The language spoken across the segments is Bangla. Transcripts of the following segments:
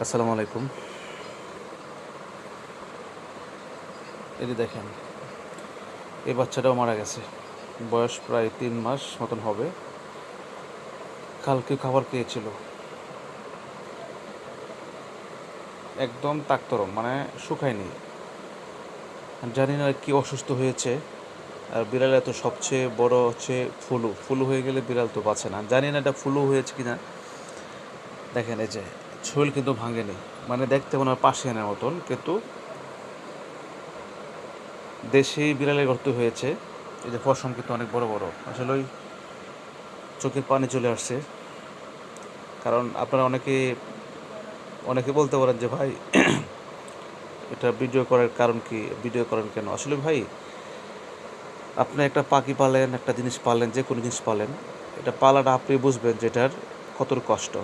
আসসালামু আলাইকুম। এই যে দেখেন, এই বাচ্চাটাও মারা গেছে। বয়স প্রায় 3 মাস মতন হবে। কালকে খাবার খেয়েছিল, একদম তাকতরম, মানে শুকায়নি। জানি না কি অসুস্থ হয়েছে। আর বিড়াল এত সবচেয়ে বড় হচ্ছে ফুলু ফুলু হয়ে গেলে বিড়াল তো বাঁচে না। জানি না এটা ফুলু হয়েছে কিনা। দেখেন এই যে শরীর কিন্তু ভাঙেনি, মানে দেখতে মনে হয় পার্সিয়ানের মতন, কিন্তু দেশি বিড়ালের গর্ত হয়েছে। এই যে পশম কিন্তু অনেক বড় বড়, আসলে ওই চোখের পানি চলে আসছে। কারণ আপনারা অনেকে অনেকে বলতে পারেন যে ভাই এটা ভিডিও করার কারণ কি, ভিডিও করেন কেন? আসলে ভাই, আপনি একটা পাখি পালেন, একটা জিনিস পালেন, যে কোনো জিনিস পালেন, এটা পালাটা আপনি বুঝবেন যে এটার কত কষ্ট।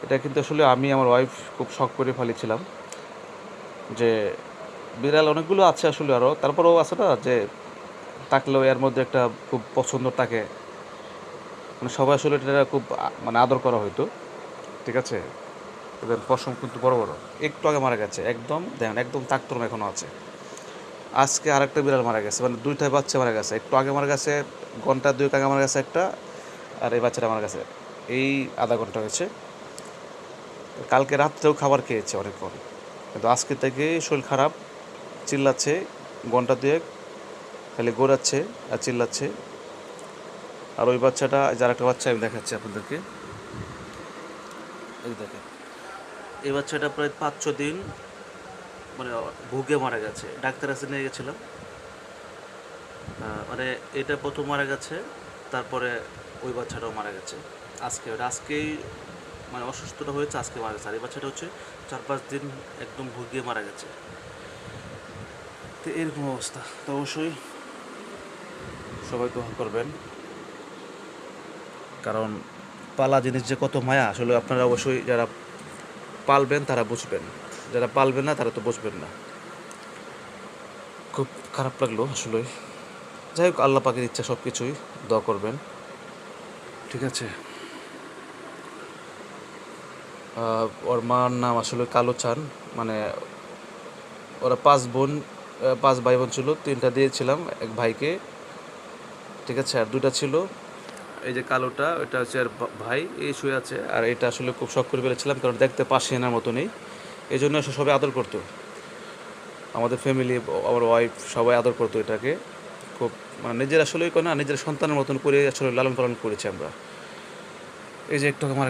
এটা কিন্তু আসলে আমি আমার ওয়াইফ খুব শখ করে ফেলেছিলাম যে বিড়াল অনেকগুলো আছে আসলে, আরও তারপরেও আছে না যে থাকলেও এর মধ্যে একটা খুব পছন্দ থাকে, মানে সবাই আসলে এটা খুব মানে আদর করা হয়তো। ঠিক আছে, ওদের পশম কিন্তু বড় বড়। একটু আগে মারা গেছে, একদম দেখেন একদম তাকতরম এখনও আছে। আজকে আরেকটা বিড়াল মারা গেছে, মানে দুইটাই বাচ্চা মারা গেছে। একটু আগে মারা গেছে, ঘন্টা দুয়েক আগে মারা গেছে একটা, আর এই বাচ্চাটা মারা গেছে এই আধা ঘন্টা হয়েছে। কালকে রাত্রেও খাবার খেয়েছে অনেকক্ষণ, কিন্তু আজকে থেকে শরীর খারাপ, চিল্লাচ্ছে ঘন্টা দুয়েক, খালি গোড়াচ্ছে আর চিল্লাচ্ছে। আর ওই বাচ্চাটা, যার একটা বাচ্চা আমি দেখাচ্ছি আপনাদেরকে, এই দেখেন, এই বাচ্চাটা প্রায় 5-6 দিন মানে ভুগে মারা গেছে। ডাক্তার কাছে নিয়ে গেছিলাম, মানে এটা প্রথম মারা গেছে, তারপরে ওই বাচ্চাটাও মারা গেছে। আজকেই মানে অসুস্থটা হয়েছে, আজকে মারা গেছে। আর এই বাচ্চাটা হচ্ছে 4-5 দিন একদম ভুগিয়ে মারা গেছে। তো এরকম অবস্থা। তো অবশ্যই সবাই দোয়া করবেন, কারণ পালা জিনিস যে কত মায়া, আসলে আপনারা অবশ্যই যারা পালবেন তারা বুঝবেন, যারা পালবেন না তারা তো বুঝবেন না। খুব খারাপ লাগলো আসলে। যাই হোক, আল্লাহ পাকের ইচ্ছা, সব কিছুই দোয়া করবেন। ঠিক আছে। ওর মার নাম আসলে কালো চান, মানে ওরা 5 বোন, 5 ভাই বোন ছিল। 3টা দিয়েছিলাম এক ভাইকে, ঠিক আছে, আর 2টা ছিল। এই যে কালোটা, এটা হচ্ছে আর ভাই, এই শুয়ে আছে। আর এটা আসলে খুব শখ করে ফেলেছিলাম, কারণ দেখতে পার্সিয়ানের মতো নেই, এই জন্য সবাই আদর করতো। আমাদের ফ্যামিলি, আমার ওয়াইফ সবাই আদর করতো এটাকে খুব, মানে নিজের আসলেই কোনো না, নিজের সন্তানের মতন করে আসলে লালন পালন করেছি আমরা। এই যে একটু আমার